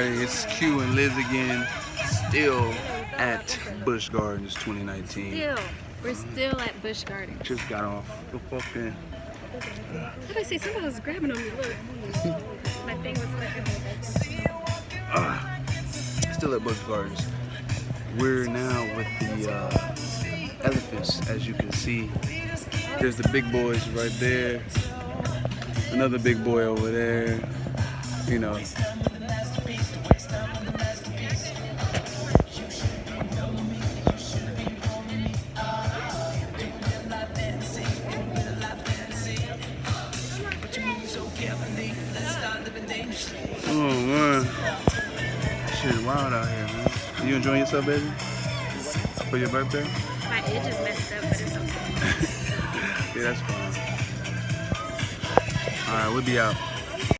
everybody, it's Q and Liz again, still at Busch Gardens 2019. We're still at Busch Gardens. Just got off the fucking... How did I say? Somebody was grabbing on me, look. My thing was like... Still at Busch Gardens. We're now with the elephants, as you can see. There's the big boys right there. Another big boy over there. You know. Oh man, shit wild out here, man. You enjoying yourself, baby? For your birthday? My edge is messed up, but it's okay. Yeah, that's fine. Alright, we'll be out.